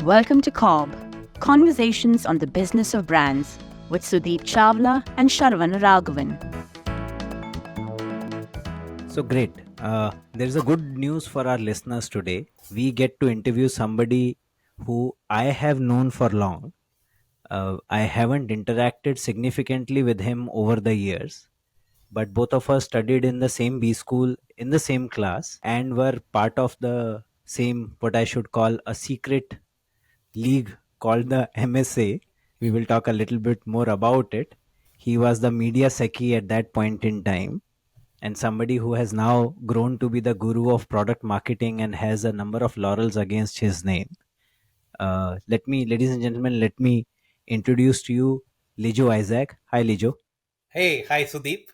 Welcome to CoBB, Conversations on the Business of Brands with Sudeep Chawla and Sharan Raghavan. So great. There's a good news for our listeners today. We get to interview somebody who I have known for long. I haven't interacted significantly with him over the years, but both of us studied in the same B school, in the same class, and were part of the same, what I should call a secret league called the MSA. We will talk a little bit more about it. He was the media secchi at that point in time, and somebody who has now grown to be the guru of product marketing and has a number of laurels against his name. Ladies and gentlemen, let me introduce to you Lijo Isaac. Hi, Lijo. Hi Sudeep.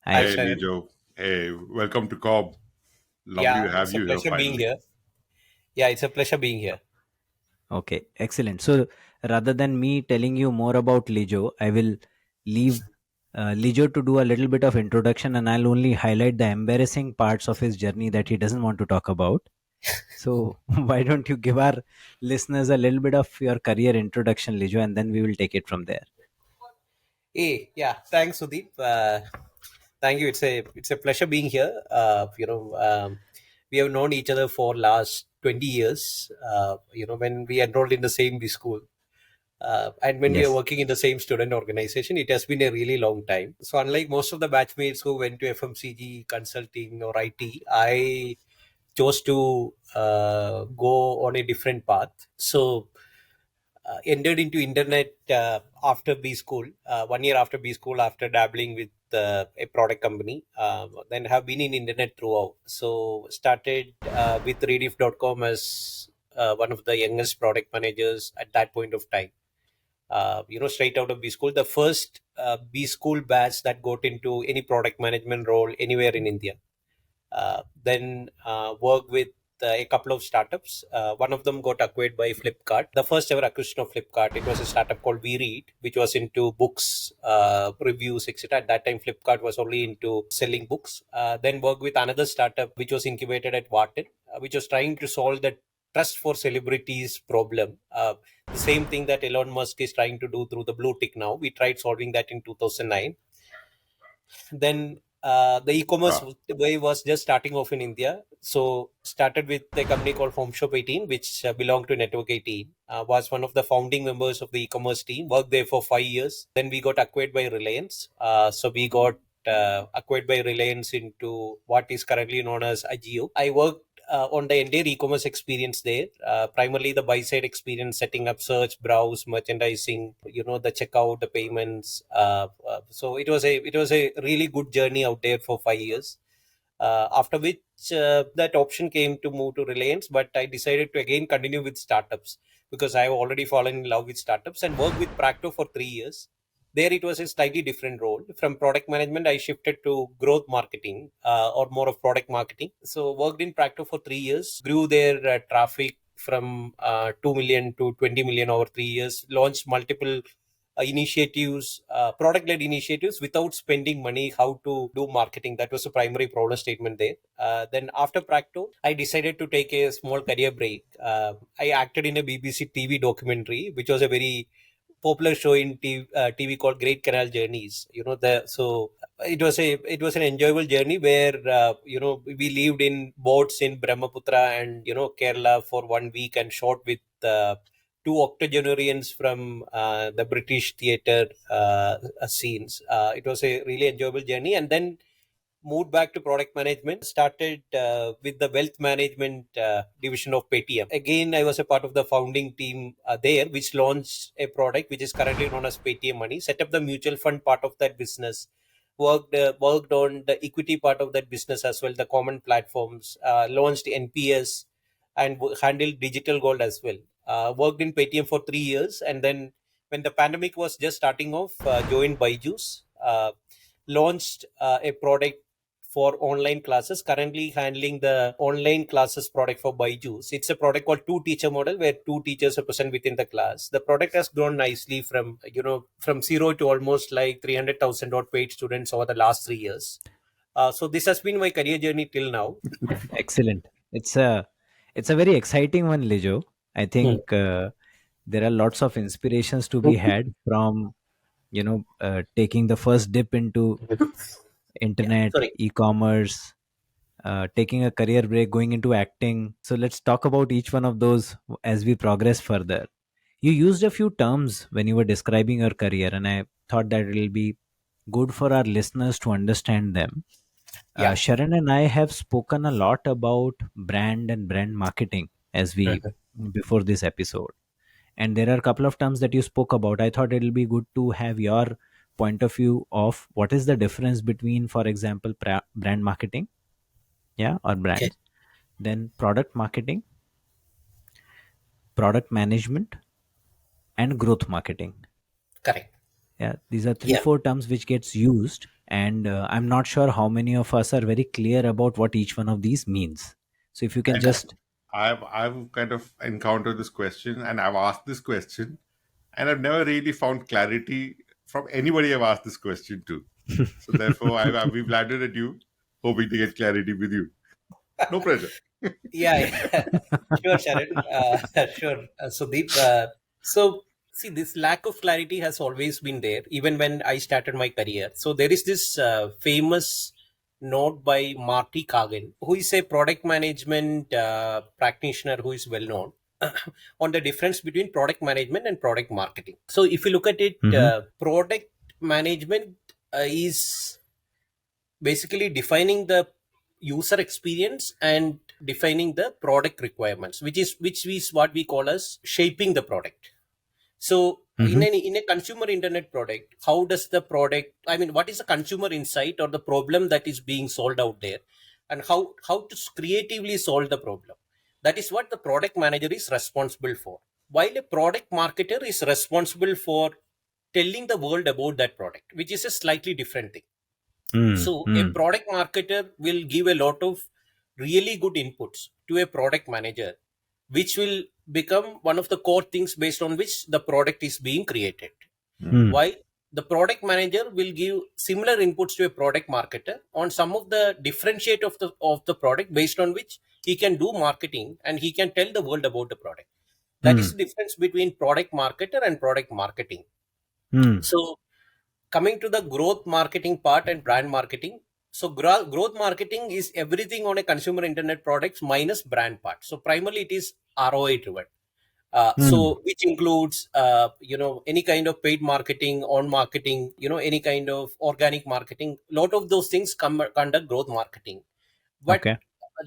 Hi Hi. Hey, Sharan. Lijo. Hey, welcome to CoBB. Lovely to Yeah, have it's a you here pleasure being finally. here. Yeah, it's a pleasure being here. Okay, excellent. So rather than me telling you more about Lijo, I will leave Lijo to do a little bit of introduction, and I'll only highlight the embarrassing parts of his journey that he doesn't want to talk about. So why don't you give our listeners a little bit of your career introduction, Lijo, and then we will take it from there. Thanks Sudeep. Thank you. It's a pleasure being here. We have known each other for last 20 years. When we enrolled in the same B school. And when we are Yes. working in the same student organization, it has been a really long time. So unlike most of the batchmates who went to FMCG, consulting or IT, I chose to go on a different path. So entered into internet after B school, 1 year after B school, after dabbling with a product company. Then have been in internet throughout. So started with rediff.com as one of the youngest product managers at that point of time. Straight out of B school, the first B school batch that got into any product management role anywhere in India. Then worked with a couple of startups. One of them got acquired by Flipkart. The first ever acquisition of Flipkart, it was a startup called We Read, which was into books, reviews, etc. At that time, Flipkart was only into selling books. Then worked with another startup, which was incubated at Wharton, which was trying to solve the trust for celebrities problem. The same thing that Elon Musk is trying to do through the blue tick now. We tried solving that in 2009. Then the e-commerce Wow. way was just starting off in India. So started with a company called Home Shop 18, which belonged to Network 18. Was one of the founding members of the e-commerce team. Worked there for 5 years. Then we got acquired by Reliance. So we got acquired by Reliance into what is currently known as Agio. I worked on the entire e-commerce experience there, primarily the buy-side experience, setting up search, browse, merchandising, the checkout, the payments. So it was a really good journey out there for 5 years. After which that option came to move to Reliance, but I decided to again continue with startups because I have already fallen in love with startups and worked with Practo for 3 years. There it was a slightly different role. From product management, I shifted to growth marketing or more of product marketing. So worked in Practo for 3 years, grew their traffic from 2 million to 20 million over 3 years, launched multiple initiatives, product-led initiatives without spending money, how to do marketing. That was the primary problem statement there. Then after Practo, I decided to take a small career break. I acted in a BBC TV documentary, which was a very popular show in TV called Great Canal Journeys. So it was an enjoyable journey where we lived in boats in Brahmaputra and Kerala for 1 week and shot with two octogenarians from the British theatre scenes. It was a really enjoyable journey, and then moved back to product management, started with the wealth management division of Paytm. Again, I was a part of the founding team there, which launched a product which is currently known as Paytm Money, set up the mutual fund part of that business, worked on the equity part of that business as well, the common platforms, launched NPS, and handled digital gold as well. Worked in Paytm for 3 years, and then when the pandemic was just starting off, joined Byju's, launched a product for online classes, currently handling the online classes product for Byju. It's a product called two teacher model where two teachers are present within the class. The product has grown nicely from zero to almost like 300,000 odd paid students over the last 3 years. So this has been my career journey till now. Excellent. It's a very exciting one, Lijo. I Hmm. think there are lots of inspirations to be had from taking the first dip into Yeah, internet, sorry. e-commerce, taking a career break, going into acting. So let's talk about each one of those as we progress further. You used a few terms when you were describing your career, and I thought that it will be good for our listeners to understand them. Yeah. Sharan and I have spoken a lot about brand and brand marketing as we Mhm. before this episode, and there are a couple of terms that you spoke about. I thought it'll be good to have your point of view of what is the difference between, for example, brand marketing, yeah, or Okay. brands, then product marketing, product management, and growth marketing. Correct. Yeah, these are three Yeah. four terms which gets used, and I'm not sure how many of us are very clear about what each one of these means. So if you can And just I've kind of encountered this question, and I've asked this question, and I've never really found clarity from anybody I've asked this question to. So therefore, we've landed at you, hoping to get clarity with you. No pressure. Yeah, yeah. Sure, Sharon. Sure, Sudeep. So, see, this lack of clarity has always been there, even when I started my career. So, there is this famous note by Marty Kagan, who is a product management practitioner who is well known on the difference between product management and product marketing. So, if you look at it, Mhm. product management is basically defining the user experience and defining the product requirements, which is what we call as shaping the product. So Mhm. in a consumer internet product, how does the product, I mean, what is the consumer insight or the problem that is being solved out there, and how to creatively solve the problem? That is what the product manager is responsible for, while a product marketer is responsible for telling the world about that product, which is a slightly different thing. Mm, So a mm, product marketer will give a lot of really good inputs to a product manager, which will become one of the core things based on which the product is being created. mm, While the product manager will give similar inputs to a product marketer on some of the differentiate of the product based on which he can do marketing and he can tell the world about the product. That is mm, the difference between product marketer and product marketing. mm. So coming to the growth marketing part and brand marketing, so growth marketing is everything on a consumer internet products minus brand part. So primarily it is ROI driven. Mm. So which includes any kind of paid marketing, on marketing, any kind of organic marketing. Lot of those things come under growth marketing. But Okay.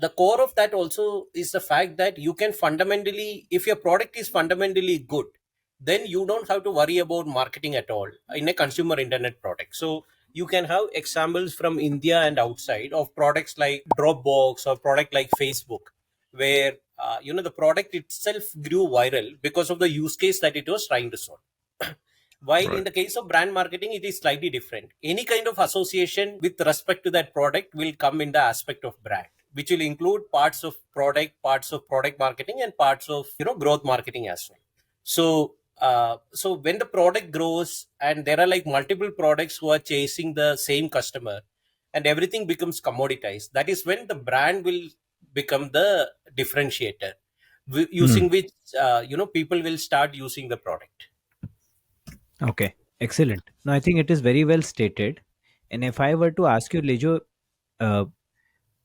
the core of that also is the fact that you can fundamentally, if your product is fundamentally good, then you don't have to worry about marketing at all in a consumer internet product. So you can have examples from India and outside of products like Dropbox or product like Facebook, where the product itself grew viral because of the use case that it was trying to solve. While in Right. the case of brand marketing, it is slightly different. Any kind of association with respect to that product will come in the aspect of brand, which will include parts of product marketing, and parts of growth marketing as well. So when the product grows and there are like multiple products who are chasing the same customer, and everything becomes commoditized, that is when the brand will become the differentiator, Mm. using which people will start using the product. Okay. Excellent. No, I think it is very well stated. And if I were to ask you, Lijo, uh,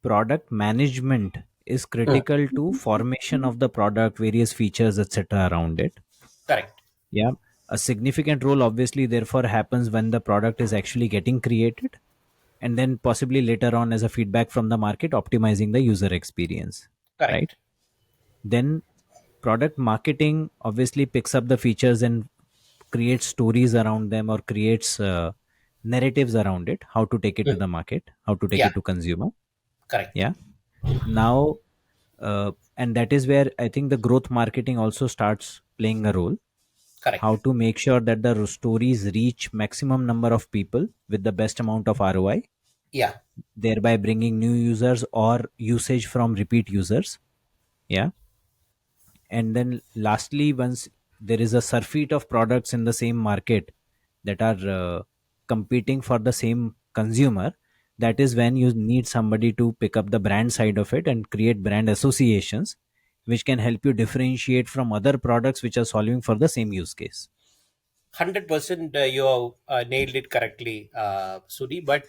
product management is Hmm. critical to formation of the product, various features, etc. around it. Correct. Yeah. A significant role obviously therefore happens when the product is actually getting created, and then possibly later on as a feedback from the market optimizing the user experience, right? Correct. Then product marketing obviously picks up the features and creates stories around them, or creates narratives around it, how to take it to Hmm. the market, how to take Yeah. it to consumer. Correct. Yeah. Now and that is where I think the growth marketing also starts playing a role, Correct. how to make sure that the stories reach maximum number of people with the best amount of ROI, Yeah. thereby bringing new users or usage from repeat users. Yeah. And then lastly, once there is a surfeit of products in the same market that are competing for the same consumer, that is when you need somebody to pick up the brand side of it and create brand associations, which can help you differentiate from other products which are solving for the same use case? 100% you have nailed it correctly, Sudhi. But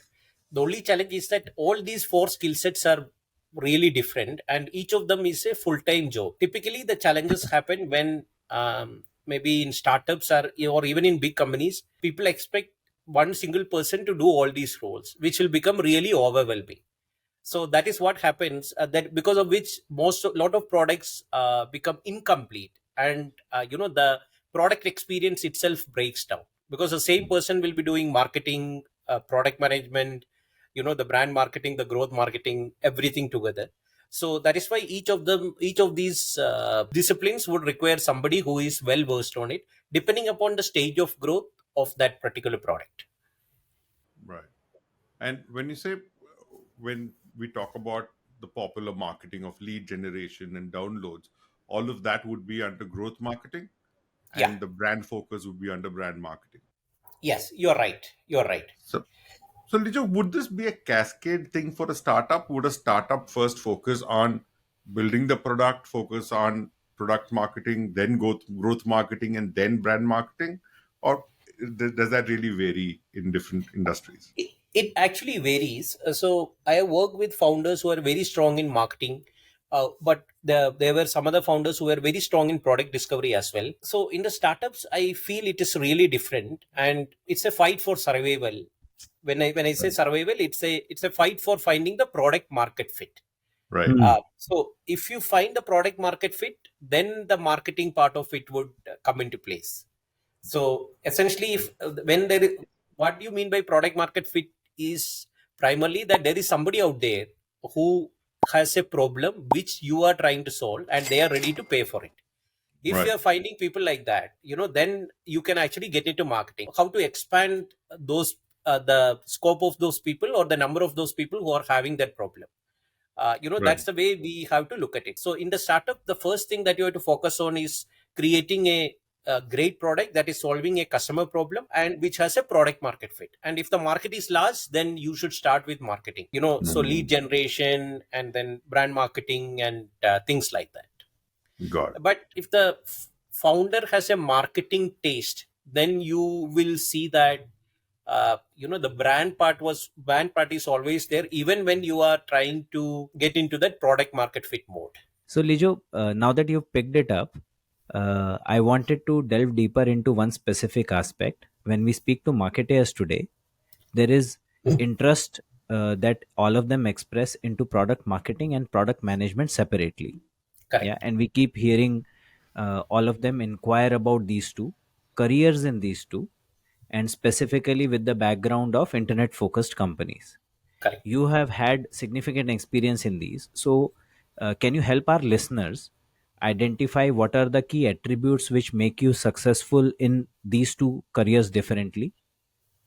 the only challenge is that all these four skill sets are really different, and each of them is a full-time job. Typically, the challenges happen when maybe in startups or even in big companies, people expect one single person to do all these roles, which will become really overwhelming. So that is what happens, that because of which most lot of products become incomplete, and the product experience itself breaks down, because the same person will be doing marketing, product management, the brand marketing, the growth marketing, everything together. So that is why each of these disciplines would require somebody who is well versed on it, depending upon the stage of growth of that particular product. Right. And when we talk about the popular marketing of lead generation and downloads, all of that would be under growth marketing, Yeah. and the brand focus would be under brand marketing. Yes, you're right. So, so Lijo, would this be a cascade thing for a startup? Would a startup first focus on building the product, focus on product marketing, then growth marketing, and then brand marketing? Or does that really vary in different industries? It actually varies. So I have worked with founders who are very strong in marketing, but there were some other founders who were very strong in product discovery as well. So in the startups, I feel it is really different, and it's a fight for survival. When I say Right. survival, it's a fight for finding the product market fit. Right. Hmm. So if you find the product market fit, then the marketing part of it would come into place. So essentially, if when there is, what do you mean by product market fit is primarily that there is somebody out there who has a problem which you are trying to solve, and they are ready to pay for it. If you Right. are finding people like that, then you can actually get into marketing. How to expand those the scope of those people, or the number of those people who are having that problem. Right. That's the way we have to look at it. So in the startup, the first thing that you have to focus on is creating a great product that is solving a customer problem and which has a product market fit. And if the market is large, then you should start with marketing, so lead generation and then brand marketing and things like that. Got it. But if the founder has a marketing taste, then you will see that the brand part is always there, even when you are trying to get into that product market fit mode. So, Lijo, now that you've picked it up, I wanted to delve deeper into one specific aspect. When we speak to marketers today, there is interest that all of them express into product marketing and product management separately. Yeah, Correct. and we keep hearing all of them inquire about these two careers in these two, and specifically with the background of internet focused companies. Correct. You have had significant experience in these, so can you help our listeners identify what are the key attributes which make you successful in these two careers differently,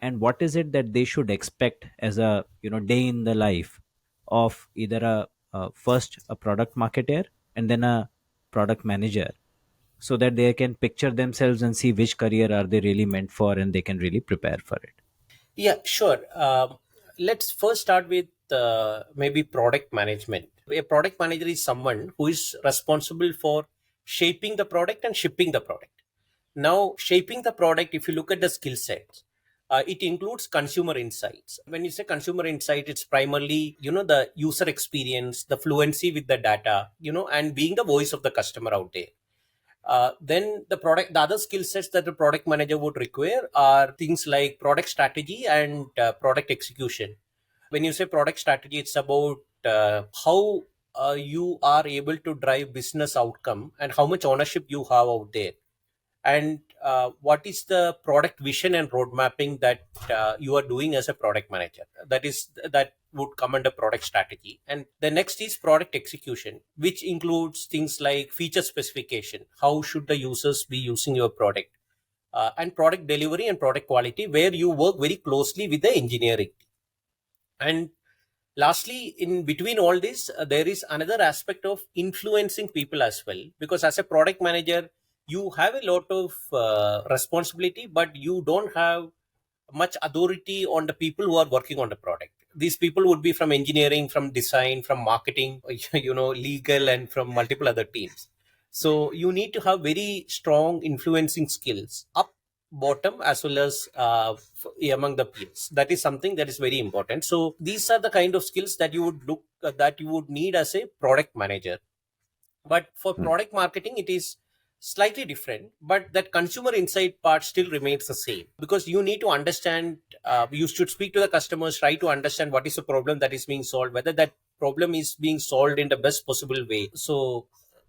and what is it that they should expect as a day in the life of either a first a product marketer and then a product manager, so that they can picture themselves and see which career are they really meant for and they can really prepare for it? Yeah, sure. Let's first start with maybe product management. A product manager is someone who is responsible for shaping the product and shipping the product. Now, shaping the product, if you look at the skill sets, it includes consumer insights. When you say consumer insight, it's primarily, the user experience, the fluency with the data, and being the voice of the customer out there. Then the other skill sets that the product manager would require are things like product strategy and product execution. When you say product strategy, it's about how you are able to drive business outcome and how much ownership you have out there, and what is the product vision and road mapping that you are doing as a product manager. That would come under product strategy. And the next is product execution, which includes things like feature specification, how should the users be using your product, and product delivery and product quality, where you work very closely with the engineering. And lastly, in between all this, there is another aspect of influencing people as well, because as a product manager, you have a lot of responsibility, but you don't have much authority on the people who are working on the product. these people would be from engineering, from design, from marketing, legal, and from multiple other teams. So you need to have very strong influencing skills up bottom as well as among the peers. That is something that is very important. So these are the kind of skills that you would look that you would need as a product manager. But for product marketing, it is slightly different, but that consumer insight part still remains the same, because you need to understand, you should speak to the customers, try to understand what is the problem that is being solved, whether that problem is being solved in the best possible way. So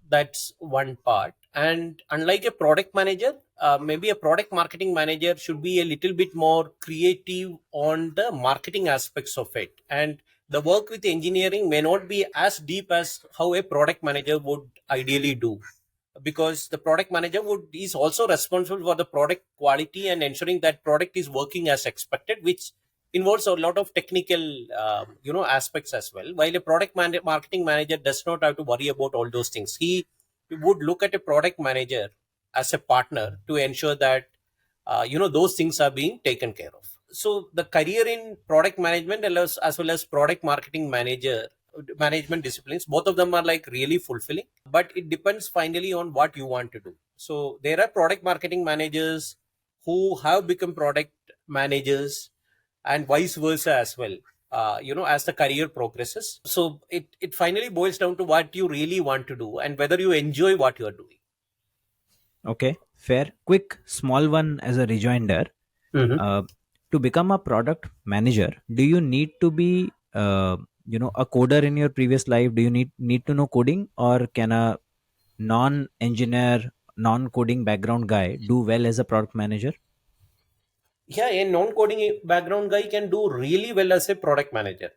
that's one part. And unlike a product manager, maybe a product marketing manager should be a little bit more creative on the marketing aspects of it, and the work with engineering may not be as deep as how a product manager would ideally do, because the product manager is also responsible for the product quality and ensuring that product is working as expected, which involves a lot of technical aspects as well, while a marketing manager does not have to worry about all those things. He would look at a product manager as a partner to ensure that those things are being taken care of. So the career in product management as well as product marketing management disciplines, both of them are like really fulfilling, but it depends finally on what you want to do. So there are product marketing managers who have become product managers, and vice versa as well, as the career progresses. So it finally boils down to what you really want to do and whether you enjoy what you are doing. Okay, fair. Quick, small one as a rejoinder. Uh, to become a product manager, do you need to be, a coder in your previous life? Do you need to know coding, or can a non-engineer, non-coding background guy do well as a product manager? Yeah, a non-coding background guy can do really well as a product manager.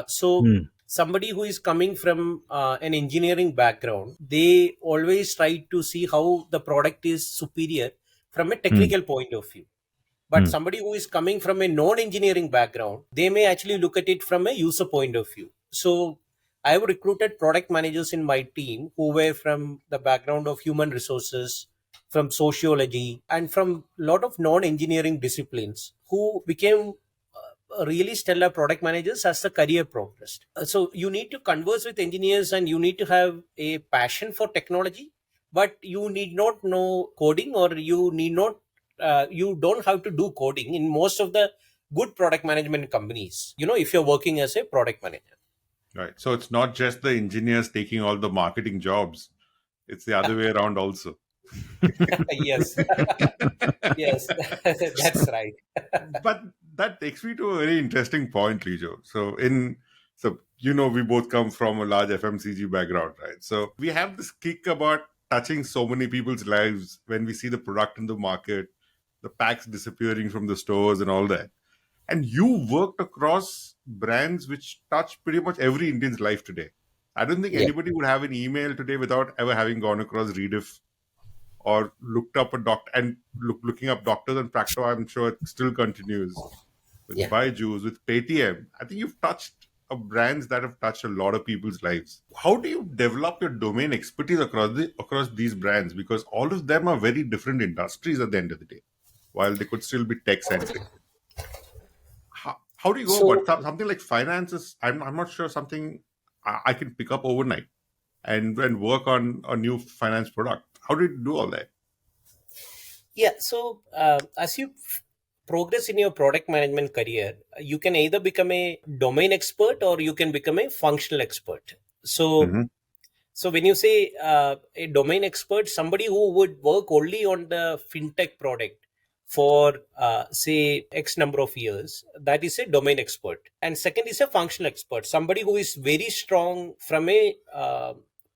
So Hmm. somebody who is coming from an engineering background, they always try to see how the product is superior from a Hmm. technical point of view. But Hmm. somebody who is coming from a non-engineering background, they may actually look at it from a user point of view. So I have recruited product managers in my team who were from the background of human resources, from sociology, and from a lot of non-engineering disciplines, who became really stellar product managers as the career progressed. So you need to converse with engineers and you need to have a passion for technology, but you need not know coding, or you need not you don't have to do coding in most of the good product management companies, if you're working as a product manager. Right. So it's not just the engineers taking all the marketing jobs, it's the other way around also. Yes. Yes. That's right. But that takes me to a very interesting point, Lijo. We both come from a large FMCG background, right? So we have this kick about touching so many people's lives when we see the product in the market, the packs disappearing from the stores and all that. And you worked across brands which touch pretty much every Indian's life today. I don't think Yeah. anybody would have an email today without ever having gone across Rediff or looked up a doctor, and looking up doctors and Practo. I'm sure it still continues with Yeah. Byju's, with Paytm. I think you've touched brands that have touched a lot of people's lives. How do you develop your domain expertise across these brands? Because all of them are very different industries at the end of the day, while they could still be tech centric. How do you go So about something like finances? I'm not sure something I can pick up overnight and work on a new finance product. How do you do all that? yeah, so as you progress in your product management career, you can either become a domain expert or you can become a functional expert. So Mm-hmm. so when you say a domain expert, somebody who would work only on the fintech product for say X number of years, that is a domain expert. And second is a functional expert, somebody who is very strong from a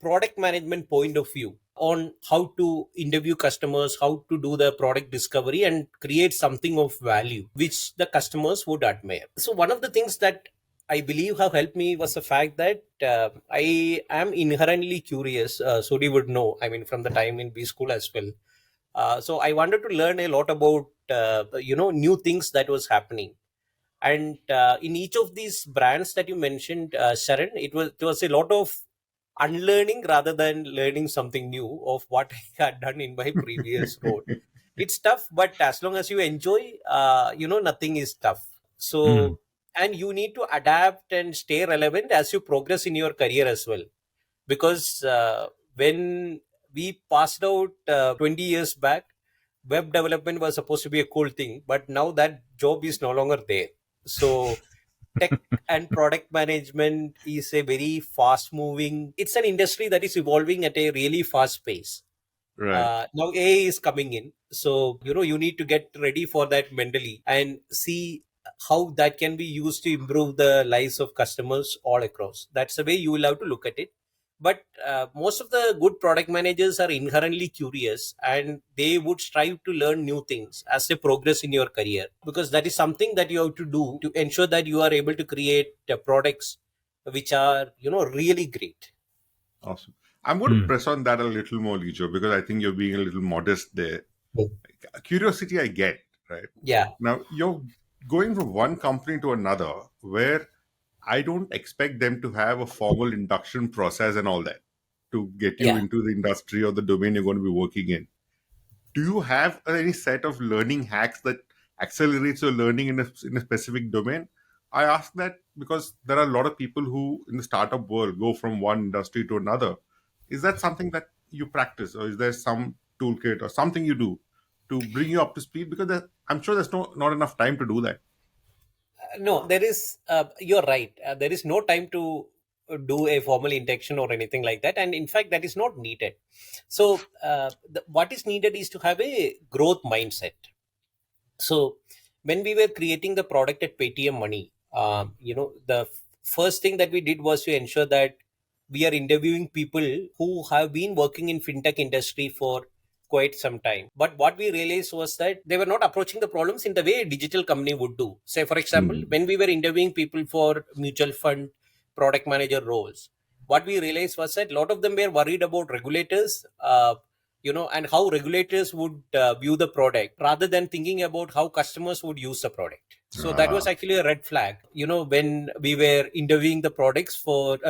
product management point of view on how to interview customers, how to do the product discovery and create something of value which the customers would admire. So one of the things that I believe have helped me was the fact that I am inherently curious. Sudi would know, I mean, from the time in B school as well. So I wanted to learn a lot about, new things that was happening. And in each of these brands that you mentioned, Sharan, it was a lot of unlearning rather than learning something new of what I had done in my previous role. It's tough, but as long as you enjoy, nothing is tough. Hmm. So and you need to adapt and stay relevant as you progress in your career as well. Because when we passed out 20 years back, web development was supposed to be a cool thing, but now that job is no longer there. So tech and product management is a very fast moving, it's an industry that is evolving at a really fast pace. Right. Now AI is coming in, so you need to get ready for that mentally and see how that can be used to improve the lives of customers all across. That's the way you will have to look at it. But most of the good product managers are inherently curious, and they would strive to learn new things as they progress in your career, because that is something that you have to do to ensure that you are able to create products which are really great. Awesome. I'm going to press on that a little more, Lijo, because I think you're being a little modest there. Curiosity, I get, right? Yeah. Now, you're going from one company to another where I don't expect them to have a formal induction process and all that to get you Yeah. into the industry or the domain you're going to be working in. Do you have any set of learning hacks that accelerates your learning in a specific domain? I ask that because there are a lot of people who in the startup world go from one industry to another. Is that something that you practice, or is there some toolkit or something you do to bring you up to speed? Because I'm sure there's not enough time to do that. No, there is, you're right. There is no time to do a formal induction or anything like that. And in fact, that is not needed. So, what is needed is to have a growth mindset. So, when we were creating the product at Paytm Money, the first thing that we did was to ensure that we are interviewing people who have been working in fintech industry for quite some time. But what we realized was that they were not approaching the problems in the way a digital company would do. Say, for example, when we were interviewing people for mutual fund product manager roles, what we realized was that a lot of them were worried about regulators, and how regulators would view the product rather than thinking about how customers would use the product. So that was actually a red flag, when we were interviewing the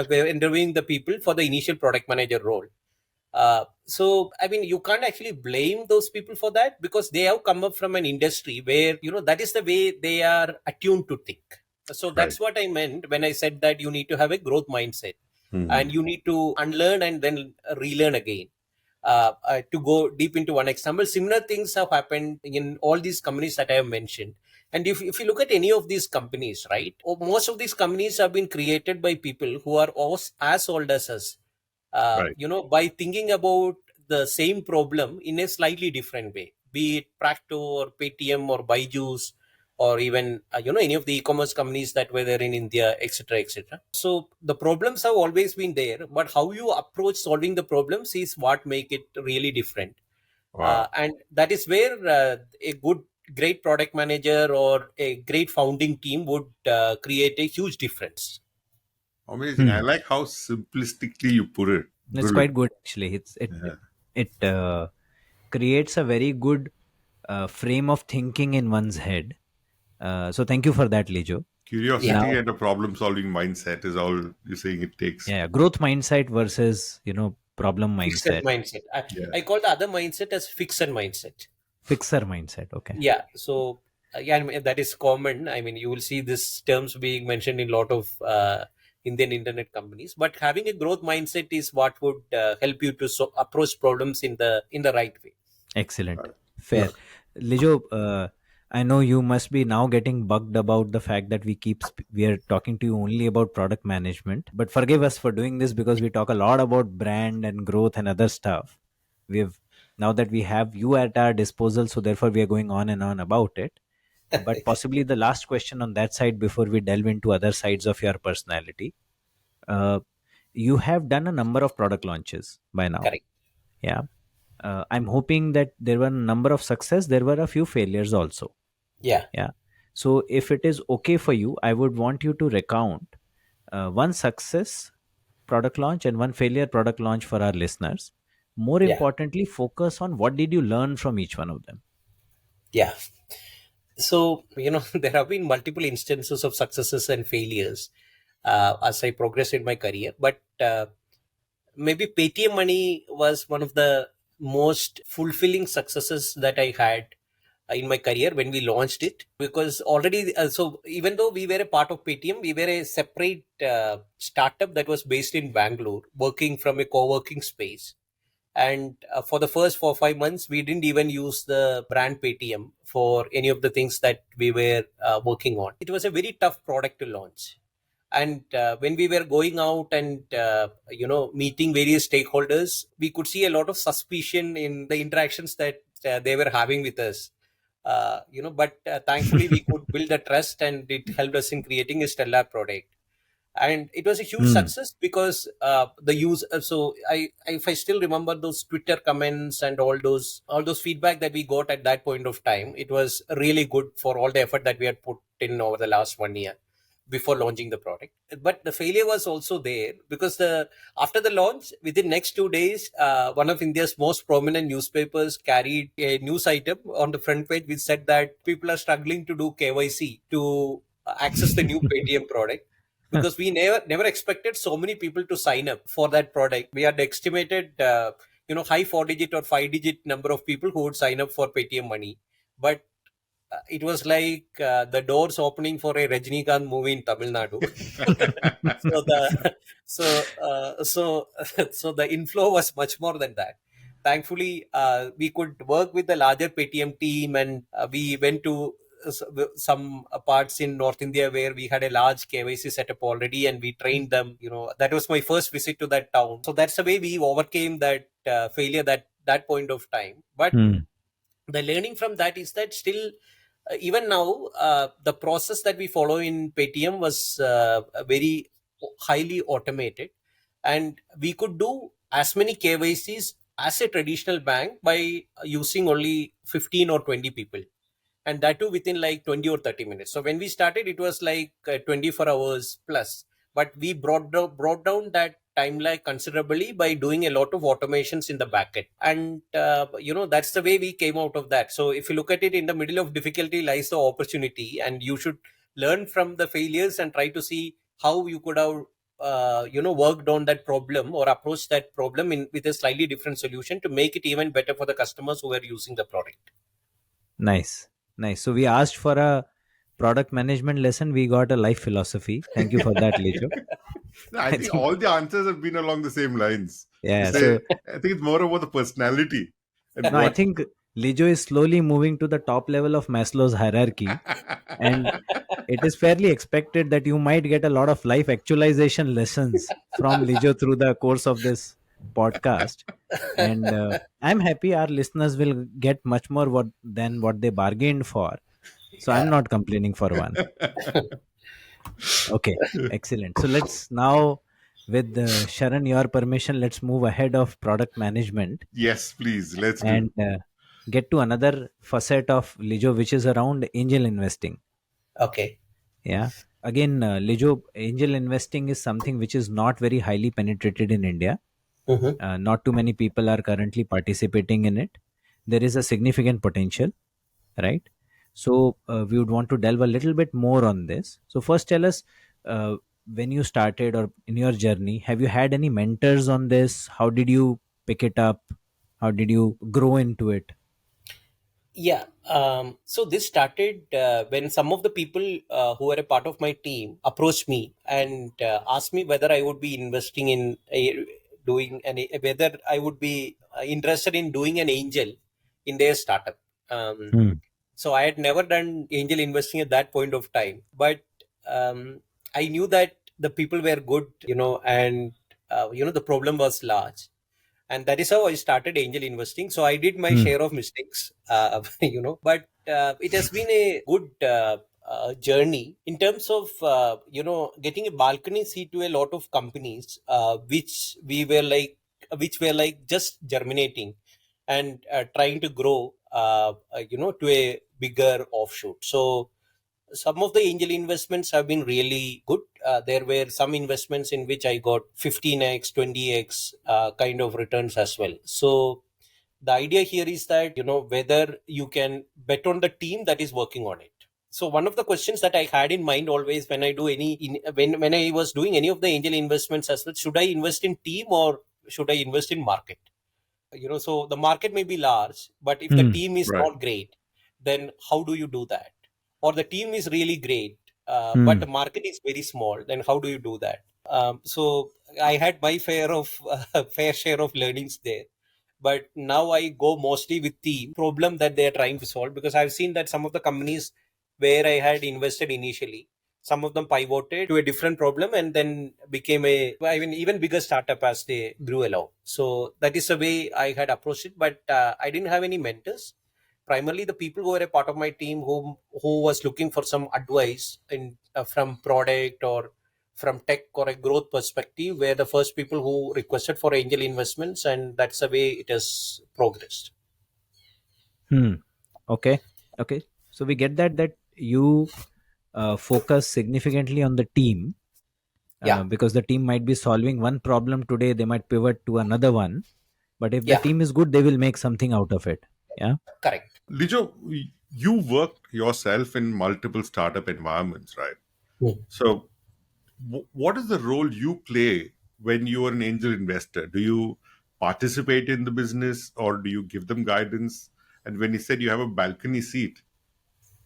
we were interviewing the people for the initial product manager role. So, I mean, you can't actually blame those people for that, because they have come up from an industry where, that is the way they are attuned to think. So that's what I meant when I said that you need to have a growth mindset, and you need to unlearn and then relearn again. To go deep into one example, similar things have happened in all these companies that I have mentioned. And if you look at any of these companies, right, most of these companies have been created by people who are as old as us, by thinking about the same problem in a slightly different way, be it Practo or Paytm or Byju's, or even any of the e-commerce companies that were there in India, etc., etc. So the problems have always been there, but how you approach solving the problems is what make it really different. And that is where a great product manager or a great founding team would create a huge difference. Amazing. I like how simplistically you put it. It's quite good actually. It creates a very good frame of thinking in one's head. So thank you for that, Lijo. Curiosity and a problem-solving mindset is all you're saying it takes. Yeah, growth mindset versus problem Fixed mindset. mindset. I call the other mindset as fixed mindset. Fixer mindset. Okay. Yeah. So I mean, that is common. I mean, you will see these terms being mentioned in a lot of Indian internet companies. But having a growth mindset is what would help you to approach problems in the right way. Excellent. Fair. Lijo, I know you must be now getting bugged about the fact that we are talking to you only about product management. But forgive us for doing this, because we talk a lot about brand and growth and other stuff. Now that we have you at our disposal, so therefore we are going on and on about it. But possibly the last question on that side before we delve into other sides of your personality. You have done a number of product launches by now. Correct. Yeah. I'm hoping that there were a number of success. There were a few failures also. Yeah. Yeah. So if it is okay for you, I would want you to recount one success product launch and one failure product launch for our listeners. More importantly, focus on what did you learn from each one of them. Yeah. So, there have been multiple instances of successes and failures as I progress in my career. But maybe Paytm Money was one of the most fulfilling successes that I had, in my career when we launched it, because already so even though we were a part of Paytm, we were a separate startup that was based in Bangalore, working from a co-working space. And for the first 4 5 months, we didn't even use the brand Paytm for any of the things that we were working on. It was a very tough product to launch. And when we were going out and meeting various stakeholders, we could see a lot of suspicion in the interactions that they were having with us. But thankfully we could build the trust, and it helped us in creating a stellar product. And it was a huge success because the use so if I still remember those Twitter comments and all those feedback that we got at that point of time, it was really good for all the effort that we had put in over the last 1 year before launching the product. But the failure was also there because after the launch, within next 2 days, one of India's most prominent newspapers carried a news item on the front page which said that people are struggling to do KYC to access the new Paytm product, because we never expected so many people to sign up for that product. We had estimated high 4 digit or 5 digit number of people who would sign up for Paytm money, but it was like the doors opening for a Rajinikanth movie in Tamil Nadu. so the so so so the inflow was much more than that. Thankfully, we could work with the larger Paytm team, and we went to some parts in North India where we had a large KYC setup already, and we trained them. That was my first visit to that town. So that's the way we overcame that failure that point of time. But the learning from that is that still, even now, the process that we follow in Paytm was very highly automated, and we could do as many KYCs as a traditional bank by using only 15 or 20 people, and that too within like 20 or 30 minutes. So when we started, it was like 24 hours plus, but we brought down that timeline considerably by doing a lot of automations in the backend. And that's the way we came out of that. So if you look at it, in the middle of difficulty lies the opportunity, and you should learn from the failures and try to see how you could have worked on that problem or approached that problem with a slightly different solution to make it even better for the customers who are using the product. Nice. So we asked for a product management lesson. We got a life philosophy. Thank you for that, Lijo. I think all the answers have been along the same lines. Yeah. So I think it's more about the personality. And I think Lijo is slowly moving to the top level of Maslow's hierarchy. And it is fairly expected that you might get a lot of life actualization lessons from Lijo through the course of this podcast. And I'm happy our listeners will get much more than what they bargained for. So I'm not complaining for one. Okay, excellent. So let's now, with Sharan, your permission, let's move ahead of product management. Yes, please. Let's and get to another facet of Lijo, which is around angel investing. Okay. Yeah. Again, Lijo, angel investing is something which is not very highly penetrated in India. Not too many people are currently participating in it. There is a significant potential, right? So we would want to delve a little bit more on this. So first, tell us, when you started or in your journey, have you had any mentors on this? How did you pick it up? How did you grow into it? Yeah. So this started when some of the people who were a part of my team approached me and asked me whether I would be investing in whether I would be interested in doing an angel in their startup. So I had never done angel investing at that point of time, but I knew that the people were good, and the problem was large. And that is how I started angel investing. So I did my share of mistakes, but it has been a good journey in terms of, getting a balcony seat to a lot of companies, which were like just germinating and trying to grow, to a bigger offshoot. So some of the angel investments have been really good. There were some investments in which I got 15x, 20x kind of returns as well. So the idea here is that, whether you can bet on the team that is working on it. So one of the questions that I had in mind always when I do when I was doing any of the angel investments as well, should I invest in team or should I invest in market? So the market may be large, but if the team is not great, then how do you do that? Or the team is really great, but the market is very small, then how do you do that? So I had my fair share of learnings there. But now I go mostly with the problem that they are trying to solve, because I've seen that some of the companies where I had invested initially, some of them pivoted to a different problem and then became even bigger startup as they grew along. So that is the way I had approached it. But I didn't have any mentors. Primarily, the people who were a part of my team who was looking for some advice in from product or from tech or a growth perspective were the first people who requested for angel investments, and that's the way it has progressed. Okay. So we get that you focus significantly on the team, Yeah, because the team might be solving one problem today, they might pivot to another one, but if the yeah, team is good, they will make something out of it. Yeah. correct. Lijo, you worked yourself in multiple startup environments, right? Hmm. So, what is the role you play when you are an angel investor? Do you participate in the business or do you give them guidance? And when you said you have a balcony seat,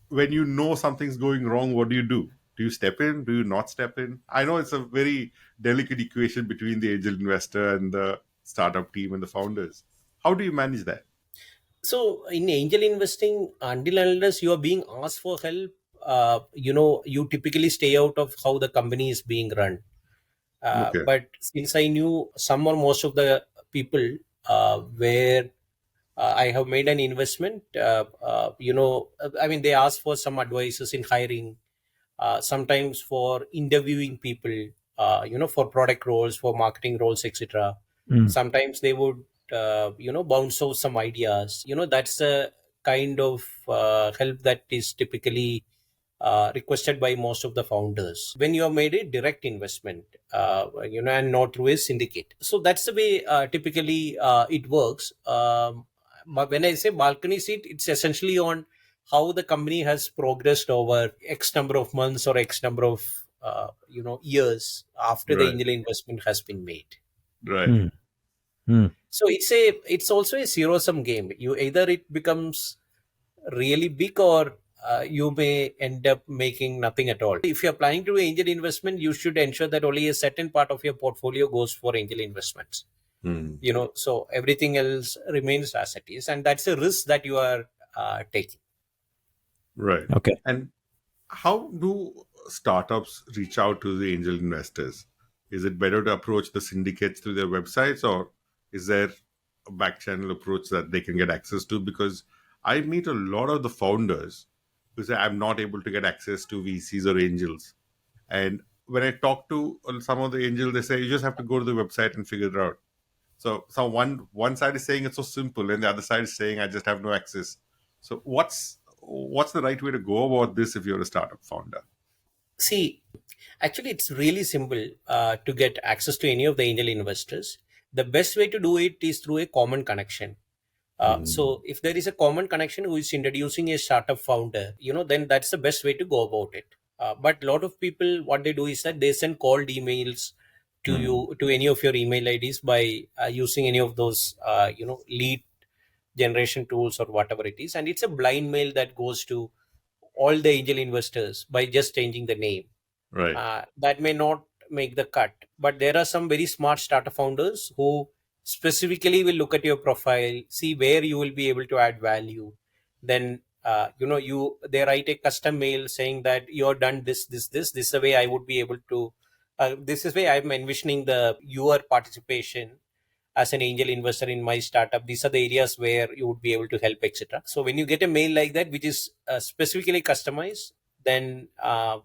when you know something's going wrong, what do you do? Do you step in? Do you not step in? I know it's a very delicate equation between the angel investor and the startup team and the founders. How do you manage that? So in angel investing, until and unless you are being asked for help, you typically stay out of how the company is being run. Okay. But since I knew some or most of the people where I have made an investment, I mean, they ask for some advices in hiring, sometimes for interviewing people, for product roles, for marketing roles, etc. Mm. Sometimes they would, bounce out some ideas. That's the kind of help that is typically requested by most of the founders when you have made a direct investment, and not through a syndicate. So that's the way typically it works. But when I say balcony seat, it's essentially on how the company has progressed over X number of months or X number of years after the Right. angel investment has been made. Right. Mm. Mm. So it's also a zero sum game. You either it becomes really big, or you may end up making nothing at all. If you're planning to do angel investment, you should ensure that only a certain part of your portfolio goes for angel investments. Hmm. So everything else remains as it is, and that's a risk that you are taking. Right. Okay. And how do startups reach out to the angel investors? Is it better to approach the syndicates through their websites, or is there a back channel approach that they can get access to? Because I meet a lot of the founders who say, I'm not able to get access to VCs or angels. And when I talk to some of the angels, they say, you just have to go to the website and figure it out. So one side is saying it's so simple, and the other side is saying I just have no access. So what's the right way to go about this if you're a startup founder? See, actually, it's really simple to get access to any of the angel investors. The best way to do it is through a common connection. So if there is a common connection who is introducing a startup founder, then that's the best way to go about it. But a lot of people, what they do is that they send cold emails to you, to any of your email IDs by using any of those, lead generation tools or whatever it is. And it's a blind mail that goes to all the angel investors by just changing the name. Right. That may not make the cut, but there are some very smart startup founders who specifically will look at your profile, see where you will be able to add value. Then they write a custom mail saying that you're done this is the way I would be able to, this is way I'm envisioning the your participation as an angel investor in my startup. These are the areas where you would be able to help, etc. So when you get a mail like that, which is specifically customized, then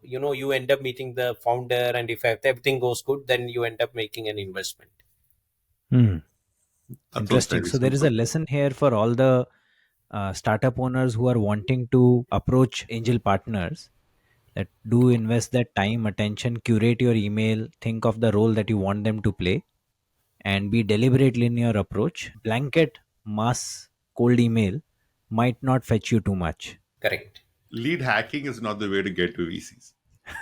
you end up meeting the founder, and if everything goes good, then you end up making an investment. Mm. That was Interesting. very So there is a simple. lesson here for all the startup owners who are wanting to approach angel partners, that do invest that time, attention, curate your email, think of the role that you want them to play, and be deliberate in your approach. Blanket mass cold email might not fetch you too much. Correct. Lead hacking is not the way to get to VCs.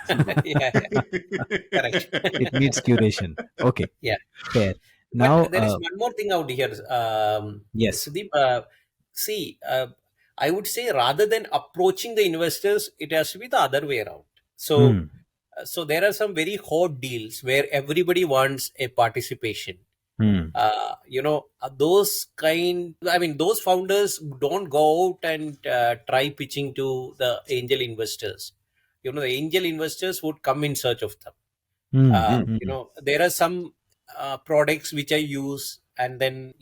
So Yeah, correct. It needs curation. Okay, Yeah. fair. But Now, there is one more thing out here, yes. Sudeep. See, I would say rather than approaching the investors, it has to be the other way around. Hmm. So there are some very hot deals where everybody wants a participation. Hmm. Those founders don't go out and try pitching to the angel investors. The angel investors would come in search of them. Hmm. Hmm. Hmm. There are some products which I use, and then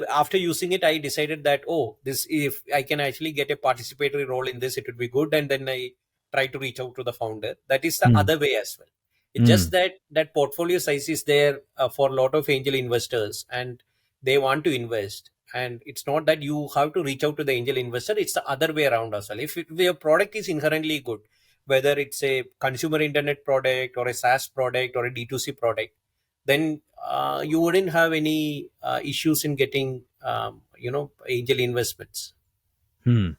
after using it, I decided that, oh, this, if I can actually get a participatory role in this, it would be good. And then I try to reach out to the founder. That is the Hmm. other way as well. It's Hmm. just that portfolio size is there for a lot of angel investors, and they want to invest. And it's not that you have to reach out to the angel investor, it's the other way around as well. If your product is inherently good, whether it's a consumer internet product or a SaaS product or a D2C product, then you wouldn't have any issues in getting angel investments. Hmm.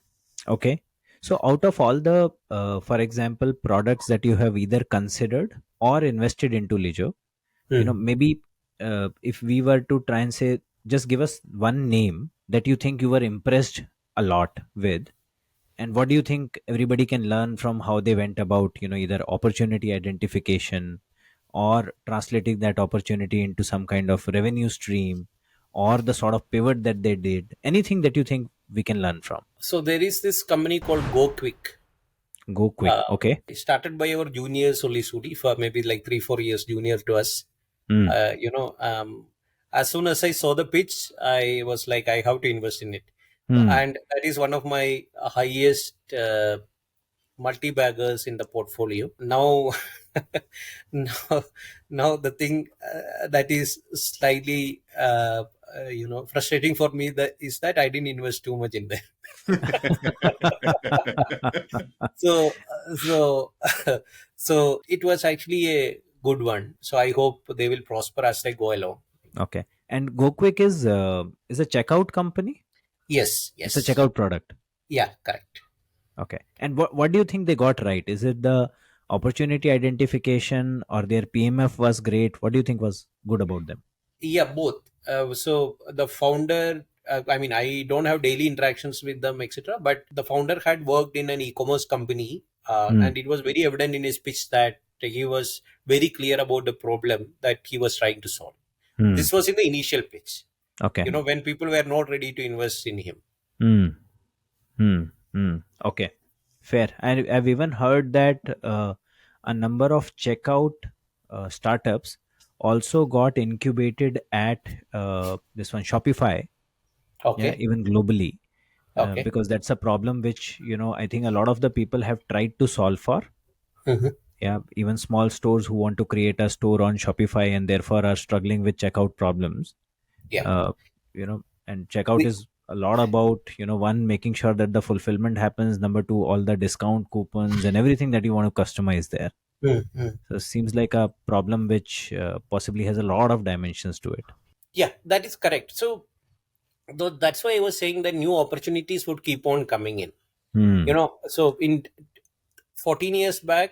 Okay. So out of all the, for example, products that you have either considered or invested into Lijo, Hmm. maybe if we were to try and say, just give us one name that you think you were impressed a lot with, and what do you think everybody can learn from how they went about, either opportunity identification or translating that opportunity into some kind of revenue stream, or the sort of pivot that they did, anything that you think we can learn from. So there is this company called Go Quick. Go quick. Okay. It started by our juniors only, Sudi, for maybe like 3-4 years junior to us. Hmm. uh, you know um, as soon as I saw the pitch, I was like, I have to invest in it. Hmm. And that is one of my highest multi-baggers in the portfolio now. now now the thing that is slightly frustrating for me, that is that I didn't invest too much in there. So so it was actually a good one, so I hope they will prosper as they go along. Okay. And Go quick is a checkout company. Yes, It's a yes. checkout product. Yeah, correct. Okay. And what do you think they got right? Is it the opportunity identification, or their PMF was great? What do you think was good about them? Yeah, both. So the founder, I mean, I don't have daily interactions with them, etc. But the founder had worked in an e-commerce company, Hmm. and it was very evident in his pitch that he was very clear about the problem that he was trying to solve. Hmm. This was in the initial pitch, Okay. when people were not ready to invest in him. Hmm. Hmm. Hmm. Okay. Fair. And I've even heard that a number of checkout startups also got incubated at this one Shopify. Yeah, Okay. even globally, Okay. because that's a problem which I think a lot of the people have tried to solve for. Mhm. Yeah, even small stores who want to create a store on Shopify and therefore are struggling with checkout problems. Yeah. uh, and checkout is a lot about one, making sure that the fulfillment happens, number two, all the discount coupons and everything that you want to customize there. Mm-hmm. So it seems like a problem which possibly has a lot of dimensions to it. Yeah, that is correct. So though, that's why I was saying that new opportunities would keep on coming in. Hmm. So in 14 years back,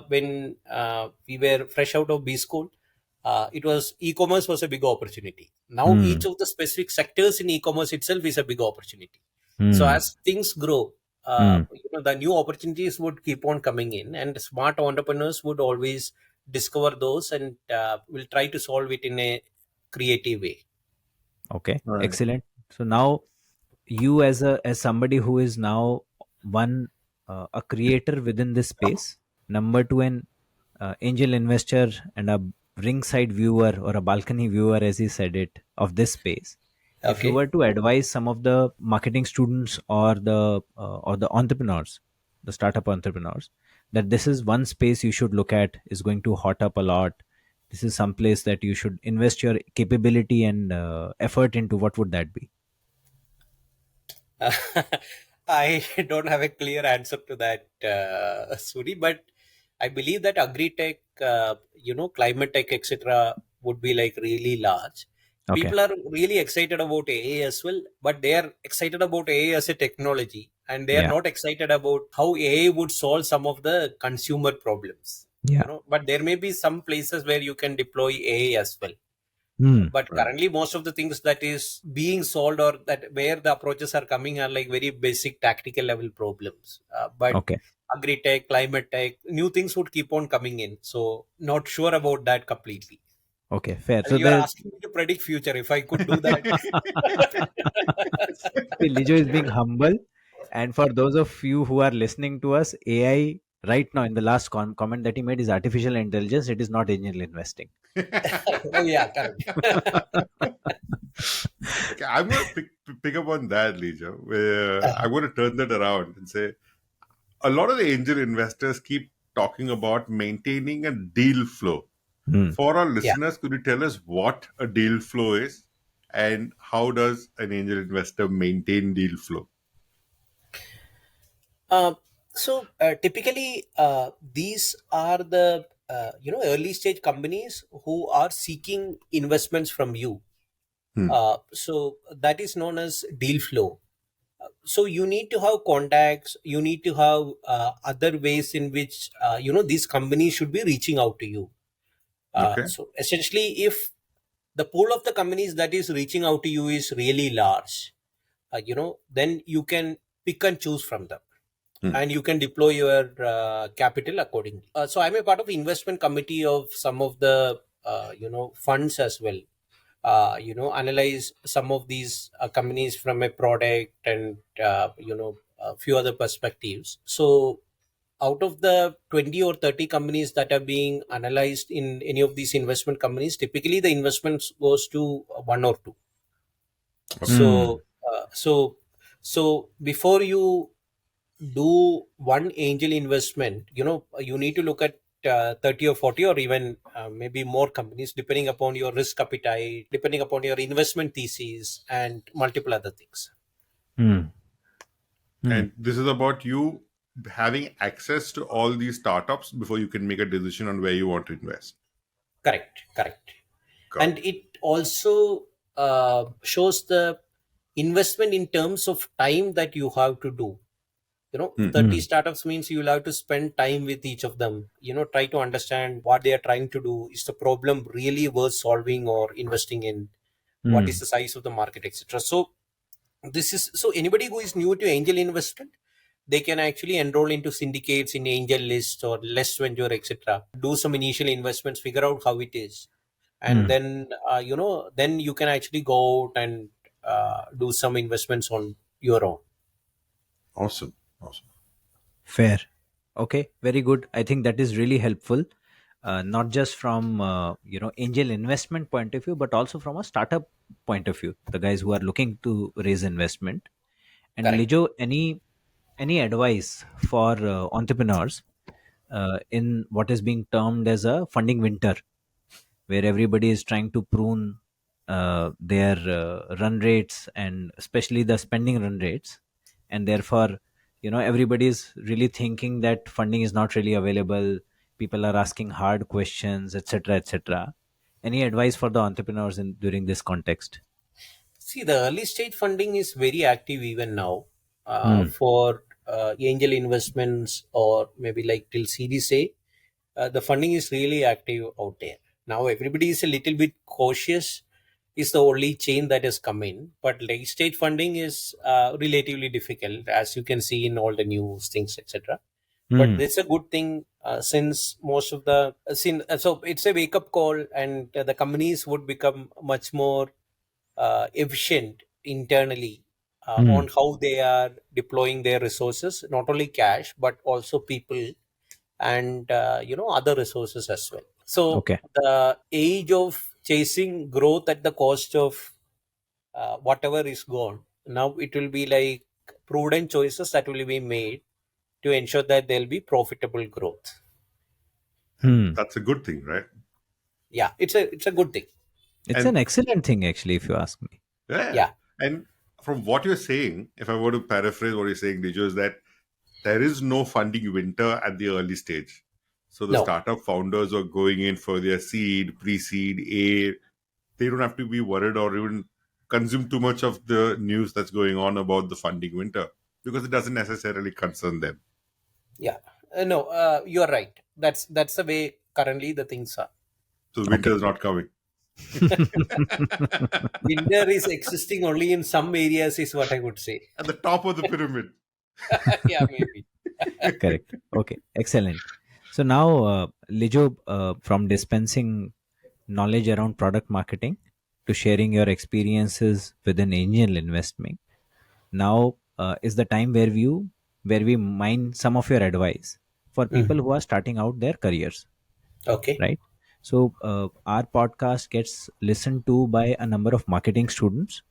when we were fresh out of B school, it was e-commerce was a big opportunity. Now each Hmm. of the specific sectors in e-commerce itself is a big opportunity. So Hmm. as things grow, Hmm. the new opportunities would keep on coming in, and smart entrepreneurs would always discover those and will try to solve it in a creative way. Okay, All right. excellent. So now you, as somebody who is now one, a creator within this space, number two, an angel investor and a ringside viewer or a balcony viewer, as he said it, of this space. If you Okay. were to advise some of the marketing students or the entrepreneurs, the startup entrepreneurs, that this is one space you should look at, is going to hot up a lot, this is some place that you should invest your capability and effort into, what would that be? I don't have a clear answer to that, Suri, but I believe that agri-tech, climate tech, etc., would be like really large. Okay. People are really excited about AI as well, but they are excited about AI as a technology, and they are Yeah. not excited about how AI would solve some of the consumer problems. Yeah. But there may be some places where you can deploy AI as well. Hmm. But Right. currently, most of the things that is being solved or that where the approaches are coming are like very basic tactical level problems. But Okay. agri-tech, climate tech, new things would keep on coming in. So not sure about that completely. Okay. Fair. And So you are there. asking me to predict future. If I could do that. See, Lijo is being humble. And for those of you who are listening to us, AI right now in the last comment that he made is artificial intelligence. It is not angel investing. Oh yeah, correct. Okay, I'm going to pick up on that, Lijo. I'm going to turn that around and say a lot of the angel investors keep talking about maintaining a deal flow. Hmm. For our Yeah. listeners, could you tell us what a deal flow is and how does an angel investor maintain deal flow? Uh, Typically, these are the early stage companies who are seeking investments from you. Hmm. So that is known as deal flow. So you need to have contacts. You need to have other ways in which these companies should be reaching out to you. Okay. So essentially, if the pool of the companies that is reaching out to you is really large, then you can pick and choose from them Hmm. and you can deploy your capital accordingly. So I'm a part of investment committee of some of the funds as well. Analyze some of these companies from a product and a few other perspectives. So out of the 20 or 30 companies that are being analyzed in any of these investment companies, typically the investments goes to one or two. Okay. Hmm. So before you do one angel investment, you need to look at 30 or 40 or even maybe more companies, depending upon your risk appetite, depending upon your investment thesis and multiple other things. Hmm. Hmm. And this is about you having access to all these startups before you can make a decision on where you want to invest. Correct. Got And it also shows the investment in terms of time that you have to do. it. 30 Hmm. startups means you will have to spend time with each of them, try to understand what they are trying to do. Is the problem really worth solving or investing in? What is Hmm. the size of the market, etc.? So anybody who is new to angel investment, they can actually enroll into syndicates in angel list or less venture, etc., do some initial investments, figure out how it is, and Hmm. then then you can actually go out and do some investments on your own. Awesome. Awesome. Fair. Okay. Very good. I think that is really helpful. Not just from angel investment point of view, but also from a startup point of view. The guys who are looking to raise investment. And Correct. Lijo, any advice for entrepreneurs in what is being termed as a funding winter, where everybody is trying to prune their run rates and especially the spending run rates, and therefore everybody is really thinking that funding is not really available. People are asking hard questions, etc., etc. Any advice for the entrepreneurs in during this context? See, the early stage funding is very active even now Hmm. for angel investments or maybe like till Series A. The funding is really active out there. Now, everybody is a little bit cautious, is the only chain that has come in. But late stage funding is relatively difficult, as you can see in all the news, things, etc. But Hmm. it's a good thing since most of the so it's a wake up call, and the companies would become much more efficient internally Hmm. on how they are deploying their resources, not only cash but also people and other resources as well. So Okay. the age of chasing growth at the cost of whatever is gone, now it will be like prudent choices that will be made to ensure that there'll be profitable growth. Hmm. That's a good thing, right? Yeah, it's a good thing. It's And an excellent thing, actually, if you ask me. yeah. Yeah. And from what you're saying, if I were to paraphrase what you're saying, Dijo, is that there is no funding winter at the early stage. So the No. startup founders are going in for their seed, pre-seed, A. They don't have to be worried or even consume too much of the news that's going on about the funding winter because it doesn't necessarily concern them. Yeah. No. You're right. That's the way currently the things are. So winter Okay. is not coming. Winter is existing only in some areas, is what I would say. At the top of the pyramid. Yeah, maybe. Correct. Okay, excellent. So now, Lijo, from dispensing knowledge around product marketing to sharing your experiences within angel investing, now is the time where we mine some of your advice for people Mhm. who are starting out their careers, Okay. right? So our podcast gets listened to by a number of marketing students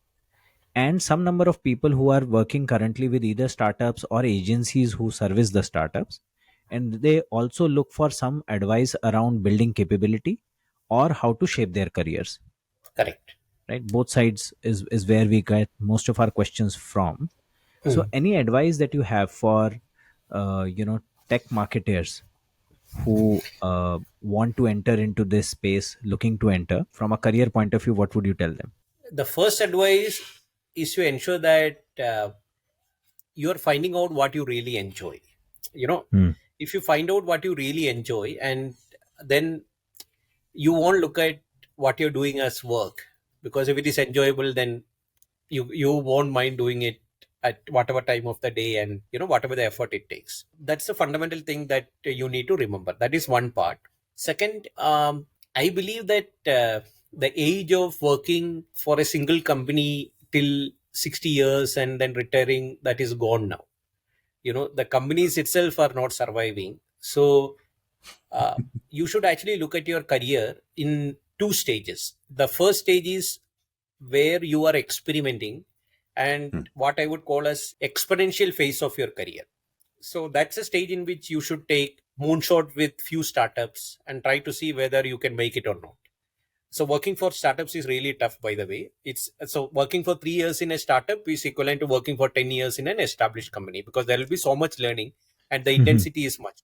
and some number of people who are working currently with either startups or agencies who service the startups, and they also look for some advice around building capability or how to shape their careers, Correct. right? Both sides is where we get most of our questions from. So Hmm. any advice that you have for tech marketers who want to enter into this space, looking to enter from a career point of view, what would you tell them? The first advice is to ensure that you're finding out what you really enjoy. You know, Hmm. if you find out what you really enjoy, and then you won't look at what you're doing as work, because if it is enjoyable, then you won't mind doing it at whatever time of the day, and whatever the effort it takes. That's the fundamental thing that you need to remember. That is one part. Second, I believe that the age of working for a single company till 60 years and then retiring, that is gone now. The companies itself are not surviving. So uh, you should actually look at your career in two stages. The first stage is where you are experimenting, and Hmm. what I would call as exponential phase of your career. So that's a stage in which you should take moonshot with few startups and try to see whether you can make it or not. So working for startups is really tough, by the way. It's so working for 3 years in a startup is equivalent to working for 10 years in an established company, because there will be so much learning and the intensity is much.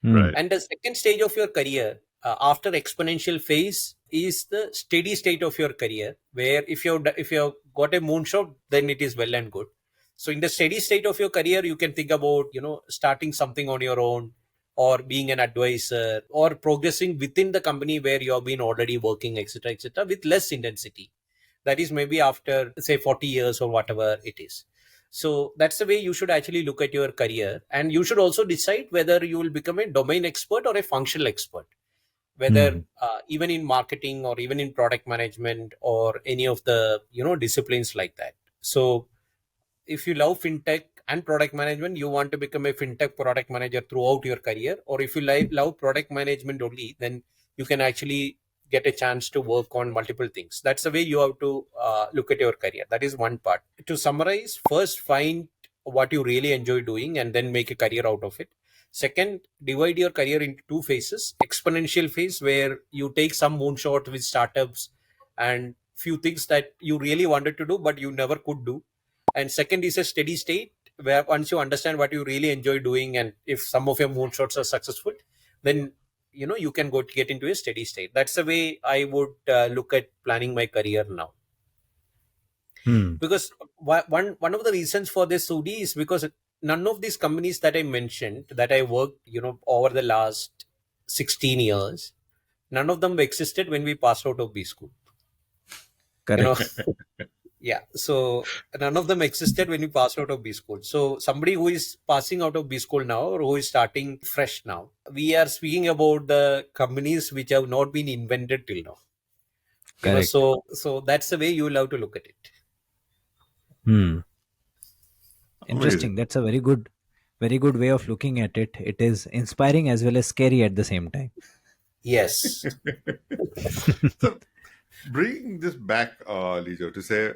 Hmm. Right. And the second stage of your career, after exponential phase, is the steady state of your career, where if you got a moonshot, then it is well and good. So in the steady state of your career, you can think about starting something on your own, or being an advisor, or progressing within the company where you have been already working, etc., etc., with less intensity. That is maybe after, say, 40 years or whatever it is. So that's the way you should actually look at your career, and you should also decide whether you will become a domain expert or a functional expert, whether Hmm. even in marketing or even in product management or any of the disciplines like that. So if you love fintech and product management, you want to become a fintech product manager throughout your career, or if you love product management only, then you can actually get a chance to work on multiple things. That's the way you have to look at your career. That is one part. To summarize, first find what you really enjoy doing and then make a career out of it. Second, divide your career into two phases: exponential phase, where you take some moonshot with startups and few things that you really wanted to do but you never could do. And second is a steady state, where once you understand what you really enjoy doing, and if some of your moonshots are successful, then you can go to get into a steady state. That's the way I would look at planning my career now. Hmm. Because one of the reasons for this, Sudi, is because none of these companies that I mentioned that I worked over the last 16 years, none of them existed when we passed out of B school. you know Correct. Yeah, so none of them existed when we passed out of B school. So somebody who is passing out of B school now, or who is starting fresh now, we are speaking about the companies which have not been invented till now. Correct. So that's the way you will have to look at it. Hmm. Amazing. Interesting. That's a very good way of looking at it. It is inspiring as well as scary at the same time. Yes. So, bringing this back, Lijo, to say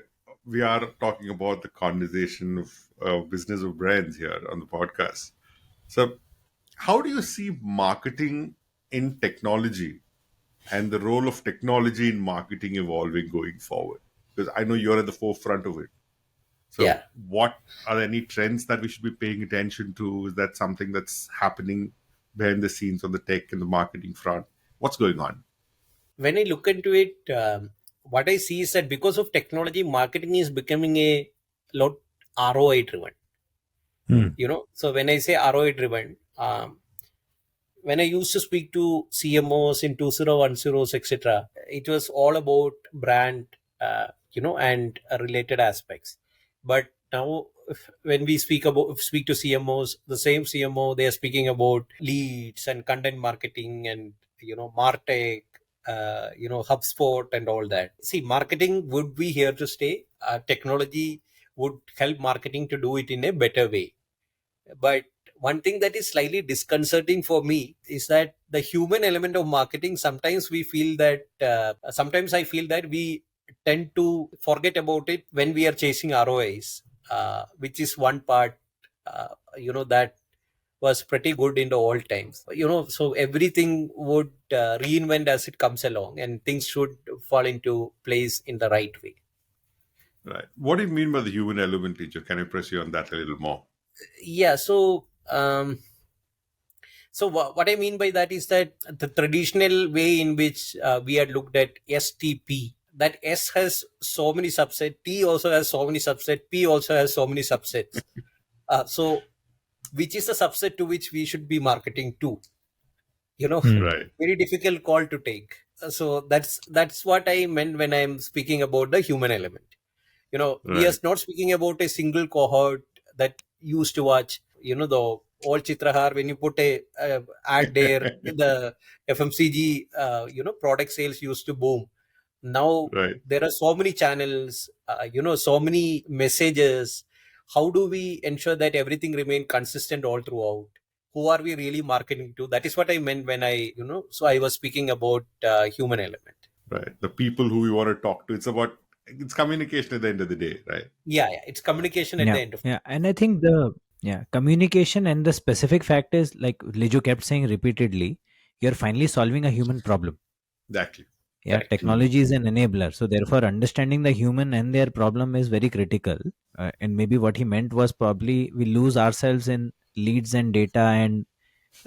we are talking about the conversation of business of brands here on the podcast. So, how do you see marketing in technology and the role of technology in marketing evolving going forward? Because I know you're at the forefront of it. So, Yeah. what are any trends that we should be paying attention to? Is that something that's happening behind the scenes on the tech and the marketing front? What's going on? When I look into it, what I see is that because of technology, marketing is becoming a lot ROI driven. Hmm. So when I say ROI driven, when I used to speak to CMOs in 2010s, etc., it was all about brand, and related aspects. But now, when we speak to CMOs, the same CMO, they are speaking about leads and content marketing and Martech, HubSpot and all that. See, marketing would be here to stay. Technology would help marketing to do it in a better way. But one thing that is slightly disconcerting for me is that the human element of marketing, sometimes I feel that we tend to forget about it when we are chasing ROIs, which is one part, that was pretty good in the old times. So everything would reinvent as it comes along, and things should fall into place in the right way. Right. What do you mean by the human element, teacher? Can I press you on that a little more? Yeah. So what I mean by that is that the traditional way in which we had looked at STP, that S has so many subsets, T also has so many subsets, P also has so many subsets. So which is the subset to which we should be marketing to? Right. Very difficult call to take. So that's what I meant when I'm speaking about the human element. We are Right. not speaking about a single cohort that used to watch, the old Chitrahar. When you put a ad there, the FMCG, product sales used to boom. Now Right. there are so many channels, so many messages. How do we ensure that everything remain consistent all throughout? Who are we really marketing to? That is what I meant when so I was speaking about human element. Right. The people who we want to talk to. It's communication at the end of the day, right? Yeah, it's communication at the Yeah, end of. yeah, and I think the communication and the specific fact is, like Lijo kept saying repeatedly, you're finally solving a human problem. Exactly. Yeah, Correct. technology is an enabler, so therefore understanding the human and their problem is very critical. And maybe what he meant was probably we lose ourselves in leads and data and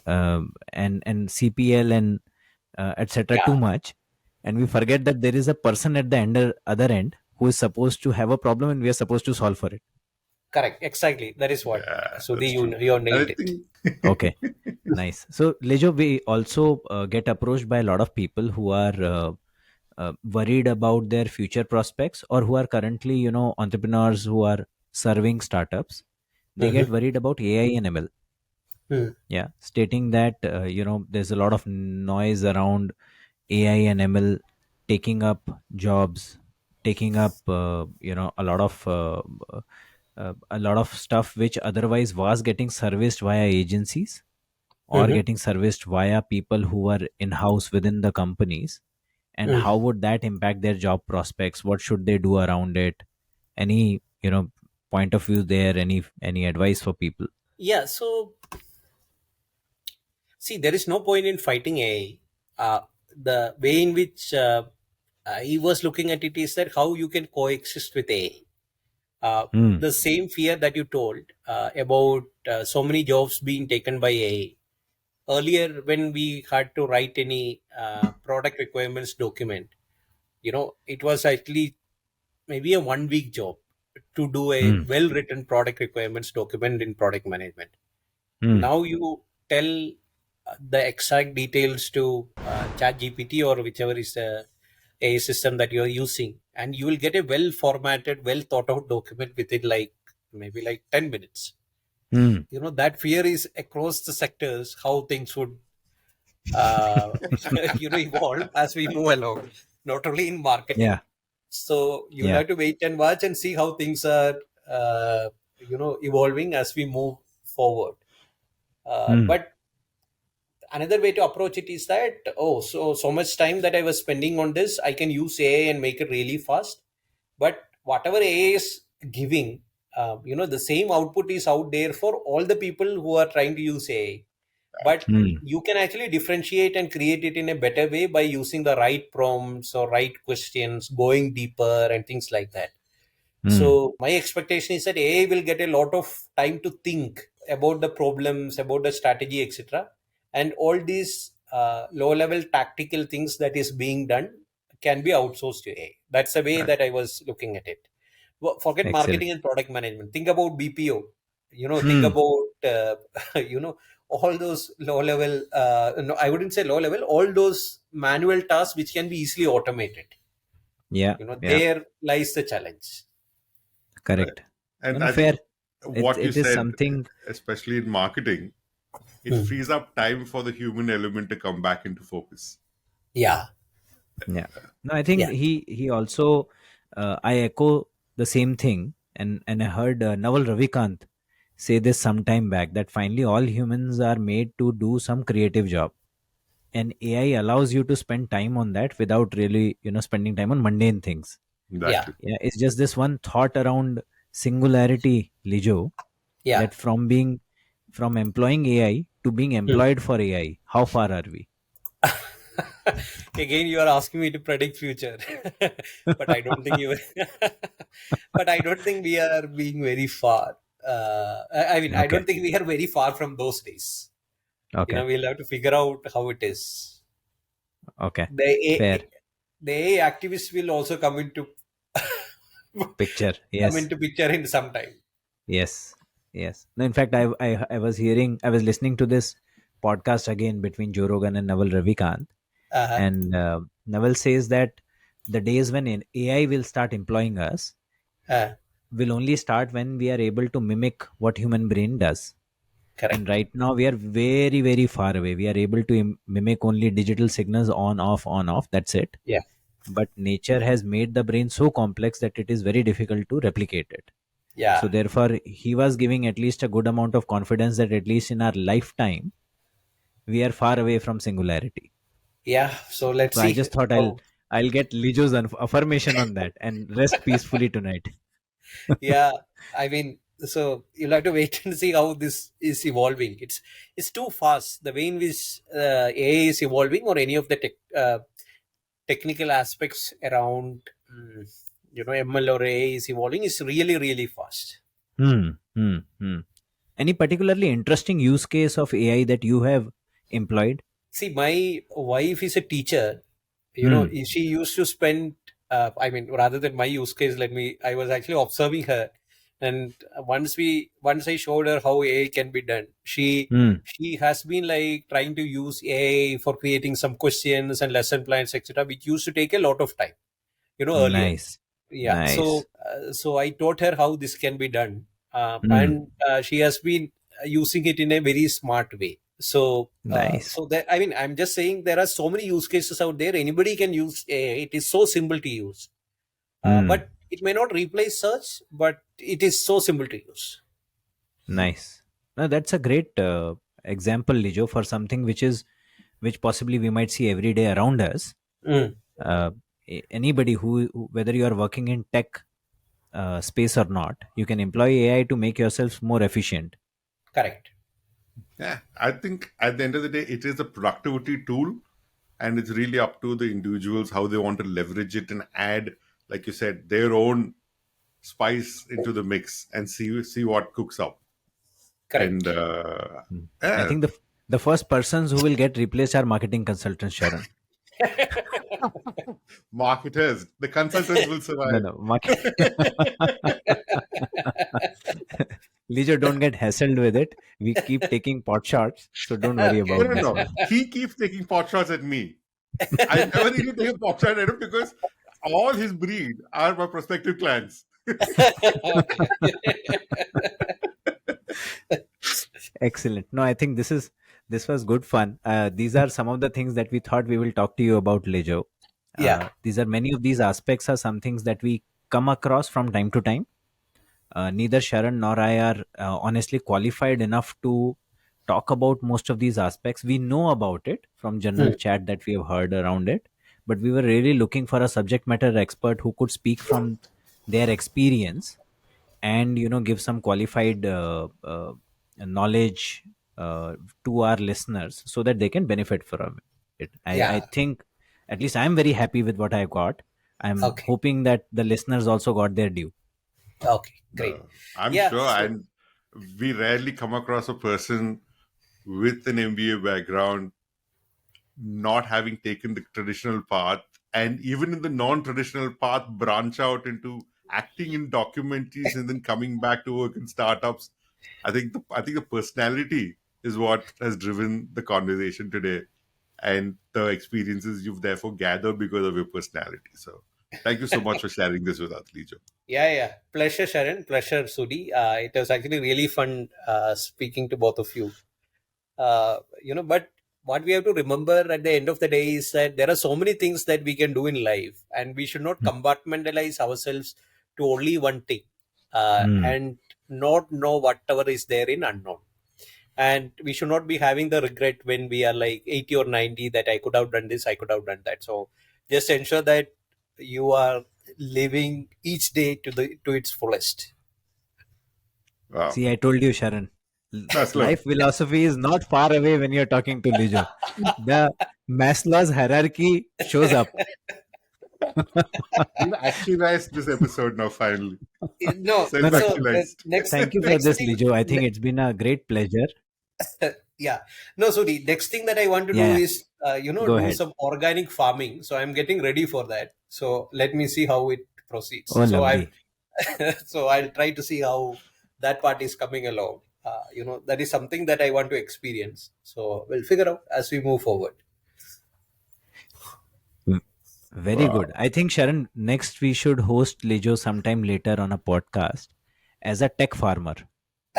and CPL and etc. Yeah, too much, and we forget that there is a person at the other end who is supposed to have a problem and we are supposed to solve for it. correct. Exactly. That is what. Yeah, So that's true. you And I nailed it. think Okay, nice. So Lejo, we also get approached by a lot of people who are worried about their future prospects, or who are currently, entrepreneurs who are serving startups. They get Mm-hmm. worried about AI and ML. Hmm. Yeah, stating that there's a lot of noise around AI and ML taking up jobs, taking up a lot of stuff which otherwise was getting serviced via agencies or Mm-hmm. getting serviced via people who are in house within the companies. And Mm. how would that impact their job prospects? What should they do around it? Any point of view there? Any advice for people? Yeah. So see, there is no point in fighting AI. The way in which he was looking at it is that how you can coexist with AI. Hmm. The same fear that you told about so many jobs being taken by AI. Earlier, when we had to write any product requirements document, it was actually maybe a 1 week job to do a Hmm. well written product requirements document in product management. Hmm. Now you tell the exact details to chat GPT or whichever is the AI system that you're using, and you will get a well formatted, well thought out document within maybe 10 minutes. Hmm. That fear is across the sectors, how things would uh, evolve as we move along, not only in marketing. Yeah. So you'll Yeah. have to wait and watch and see how things are evolving as we move forward. Hmm. But another way to approach it is that, so much time that I was spending on this, I can use AI and make it really fast. But whatever AI is giving, the same output is out there for all the people who are trying to use AI. But Hmm. you can actually differentiate and create it in a better way by using the right prompts or right questions, going deeper and things like that. Hmm. So my expectation is that AI will get a lot of time to think about the problems, about the strategy, etc. And all these low-level tactical things that is being done can be outsourced to AI. That's the way right. that I was looking at it. Forget Excellent. marketing and product management. Think about BPO. Think Hmm. about all those low level, no, I wouldn't say low level, all those manual tasks which can be easily automated. Yeah, yeah, There lies the challenge. Right. correct. No, And no, I fair. think what you It is said, something. especially in marketing, it Hmm. frees up time for the human element to come back into focus. Yeah, Yeah. No, I think yeah, he also. I echo the same thing, and I heard Naval Ravikant say this some time back that finally all humans are made to do some creative job, and AI allows you to spend time on that without really spending time on mundane things. yeah, Exactly. Yeah, it's just this one thought around singularity, Lijo, yeah. that from employing AI to being Hmm. employed for AI, how far are we? Again, you are asking me to predict future, but I don't think you. But I don't think we are being very far. I mean, I Okay, don't think we are very far from those days. okay, We'll have to figure out how it is. okay. The Fair the AI activists will also come into picture. come Yes, into picture in some time. yes, yes. No, in fact, I was I was listening to this podcast again between Joe Rogan and Naval Ravikant, Uh-huh. and Naval says that the days when AI will start employing us Uh, will only start when we are able to mimic what human brain does. And Correct. right now we are very very far away. We are able to mimic only digital signals on off, that's it. Yeah. But nature has made the brain so complex that it is very difficult to replicate it. So Yeah. therefore he was giving at least a good amount of confidence that at least in our lifetime we are far away from singularity. Yeah. So let's So I see just thought how. I'll get Lijo's affirmation on that and rest peacefully tonight. Yeah. I mean, so you'll have to wait and see how this is evolving. It's too fast. The way in which AI is evolving, or any of the technical aspects around, ML or AI is evolving, is really really fast. Hmm. Any particularly interesting use case of AI that you have employed? See, my wife is a teacher. Hmm. She used to spend, I mean, rather than my use case, I was actually observing her. And once I showed her how AI can be done, Hmm. she has been like trying to use AI for creating some questions and lesson plans, etc., which used to take a lot of time, earlier. Nice. Yeah. Nice. So I taught her how this can be done. Hmm. And she has been using it in a very smart way. Nice. So that, I mean, I'm just saying there are so many use cases out there. Anybody can use AI. It is so simple to use. Hmm. But it may not replace search, but it is so simple to use. Nice. Now that's a great example, Lijo, for something which possibly we might see every day around us. Mm, Uh, Anybody whether you are working in tech space or not, you can employ AI to make yourself more efficient. correct. Yeah, I think at the end of the day, it is a productivity tool, and it's really up to the individuals how they want to leverage it and add, like you said, their own spice into the mix and see what cooks up. And Correct. I yeah, think the first persons who will get replaced are marketing consultants, Sharan. marketers, the consultants will No, survive. no, market. Lijo, don't get hassled with it. We keep taking pot shots, so don't worry Okay. No, about no, this no. one. He keeps taking pot shots at me. I never need to take a pot shot at him because all his breed are my prospective clients. Okay. Excellent. No, I think this was good fun. These are some of the things that we thought we will talk to you about, Lijo. Yeah. These are many of these aspects are some things that we come across from time to time. Neither Sharon nor I are honestly qualified enough to talk about most of these aspects. We know about it from general Mm, chat that we have heard around it, but we were really looking for a subject matter expert who could speak from their experience and give some qualified knowledge to our listeners so that they can benefit from it. I yeah. think at least I'm very happy with what I got. I'm Okay. hoping that the listeners also got their due. Okay. Great. I'm Yeah. sure, So and we rarely come across a person with an MBA background not having taken the traditional path, and even in the non-traditional path, branch out into acting in documentaries and then coming back to work in startups. I think the personality is what has driven the conversation today and the experiences you've therefore gathered because of your personality. So thank you so much for sharing this with us, Lijo. Yeah. Pleasure, Sharan. Pleasure, Sudhi. It was actually really fun speaking to both of you. But what we have to remember at the end of the day is that there are so many things that we can do in life, and we should not compartmentalize ourselves to only one thing, and not know whatever is there in unknown. And we should not be having the regret when we are like 80 or 90 that I could have done this, I could have done that. So just ensure that you are living each day to its fullest. Wow. See, I told you, Sharan. That's Life philosophy is not far away when you're talking to Lijo. The Maslow's hierarchy shows up. You've actualized this episode now, finally. No, Self-actualized. Thank you for this, Lijo. I think it's been a great pleasure. Yeah. No, so the next thing that I want to do is, Go do ahead. some organic farming. So I'm getting ready for that. So let me see how it proceeds. Oh, so lovely. so I'll try to see how that part is coming along. That is something that I want to experience. So we'll figure out as we move forward. Very good. I think, Sharan, next we should host Lijo sometime later on a podcast as a tech farmer.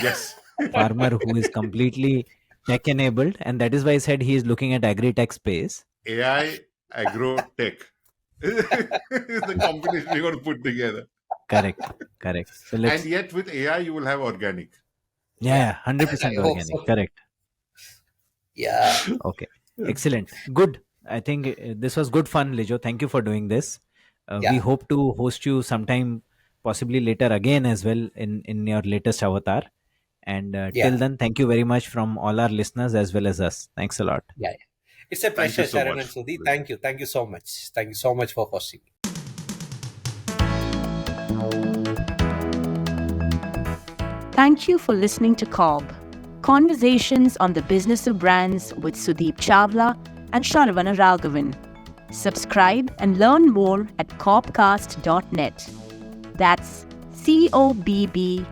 Yes. Farmer who is completely tech enabled, and that is why I said he is looking at agri-tech space. AI, agro, tech. is the combination we're going to put together. Correct. So let's, And yet with AI, you will have organic. 100% I hope organic. so. Correct. Yeah. Okay. Excellent. Good. I think this was good fun, Lijo. Thank you for doing this. We hope to host you sometime, possibly later again as well in your latest avatar. And till then, thank you very much from all our listeners as well as us. Thanks a lot. Yeah. It's a pleasure, so Sharan much. and Sudhi. Thank you. Thank you so much. Thank you so much for hosting. Thank you for listening to CoBB, Conversations on the Business of Brands with Sudeep Chawla and Sharan Raghavan. Subscribe and learn more at cobcast.net. That's CoBBcast.net.